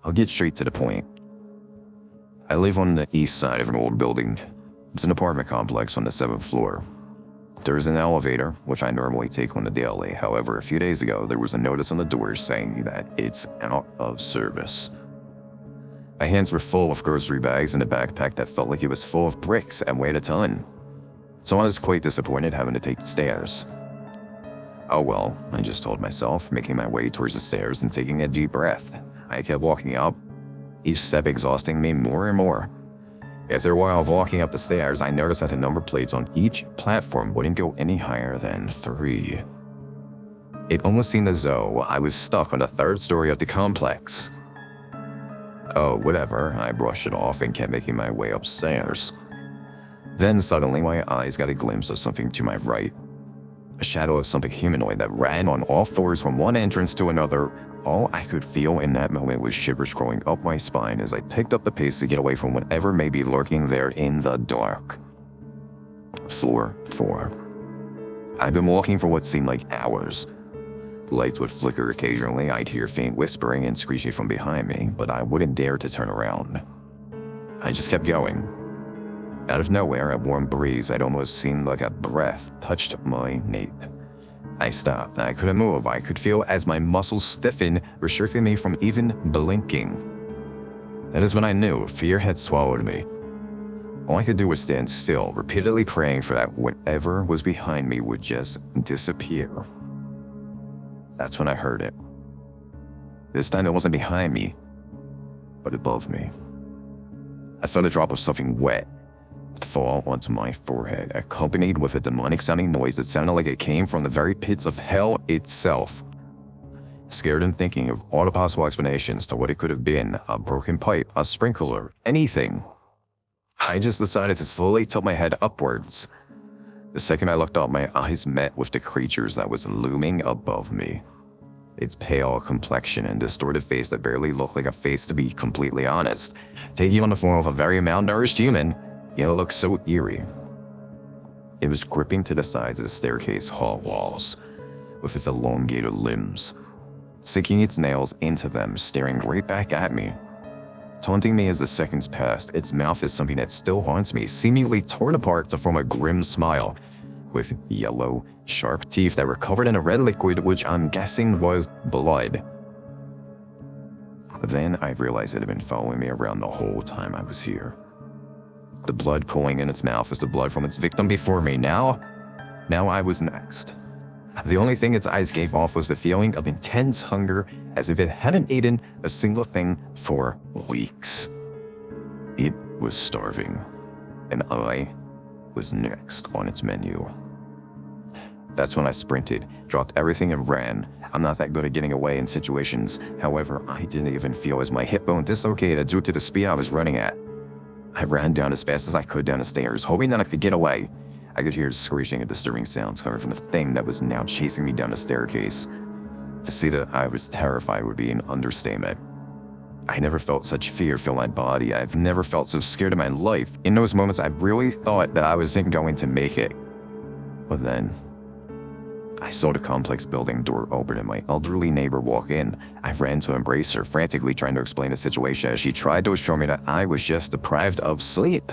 I'll get straight to the point. I live on the east side of an old building. It's an apartment complex on the 7th floor. There's an elevator, which I normally take on the daily. However, a few days ago, there was a notice on the door saying that it's out of service. My hands were full of grocery bags and a backpack that felt like it was full of bricks and weighed a ton. So I was quite disappointed having to take the stairs. Oh well, I just told myself, making my way towards the stairs and taking a deep breath. I kept walking up, each step exhausting me more and more. After a while of walking up the stairs, I noticed that the number plates on each platform wouldn't go any higher than 3. It almost seemed as though I was stuck on the 3rd story of the complex. Oh, whatever, I brushed it off and kept making my way upstairs. Then suddenly my eyes got a glimpse of something to my right. A shadow of something humanoid that ran on all fours from one entrance to another. All I could feel in that moment was shivers crawling up my spine as I picked up the pace to get away from whatever may be lurking there in the dark. Floor 4. I'd been walking for what seemed like hours. Lights would flicker occasionally, I'd hear faint whispering and screeching from behind me, but I wouldn't dare to turn around. I just kept going. Out of nowhere, a warm breeze that almost seemed like a breath touched my nape. I stopped. I couldn't move. I could feel as my muscles stiffened, restricting me from even blinking. That is when I knew fear had swallowed me. All I could do was stand still, repeatedly praying for that whatever was behind me would just disappear. That's when I heard it. This time it wasn't behind me, but above me. I felt a drop of something wet fall onto my forehead, accompanied with a demonic-sounding noise that sounded like it came from the very pits of hell itself. Scared and thinking of all the possible explanations to what it could have been, a broken pipe, a sprinkler, anything, I just decided to slowly tilt my head upwards. The second I looked up, my eyes met with the creature's that was looming above me. Its pale complexion and distorted face that barely looked like a face, to be completely honest, taking on the form of a very malnourished human, yet it looked so eerie. It was gripping to the sides of the staircase hall walls, with its elongated limbs, sinking its nails into them, staring right back at me. Taunting me as the seconds passed, its mouth is something that still haunts me, seemingly torn apart to form a grim smile, with yellow, sharp teeth that were covered in a red liquid which I'm guessing was blood. Then I realized it had been following me around the whole time I was here. The blood pooling in its mouth was the blood from its victim before me. Now I was next. The only thing its eyes gave off was the feeling of intense hunger, as if it hadn't eaten a single thing for weeks. It was starving, and I was next on its menu. That's when I sprinted, dropped everything and ran. I'm not that good at getting away in situations. However, I didn't even feel as my hip bone dislocated due to the speed I was running at. I ran down as fast as I could down the stairs, hoping that I could get away. I could hear screeching and disturbing sounds coming from the thing that was now chasing me down the staircase. To say that I was terrified would be an understatement. I never felt such fear fill my body. I've never felt so scared in my life. In those moments, I really thought that I wasn't going to make it. But then, I saw the complex building door open and my elderly neighbor walk in. I ran to embrace her, frantically trying to explain the situation as she tried to assure me that I was just deprived of sleep.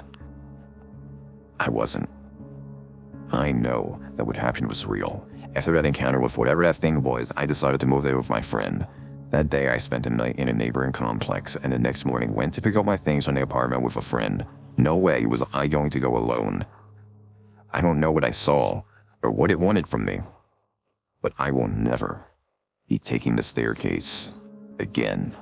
I wasn't. I know that what happened was real. After that encounter with whatever that thing was, I decided to move there with my friend. That day, I spent a night in a neighboring complex, and the next morning went to pick up my things from the apartment with a friend. No way was I going to go alone. I don't know what I saw, or what it wanted from me, but I will never be taking the staircase again.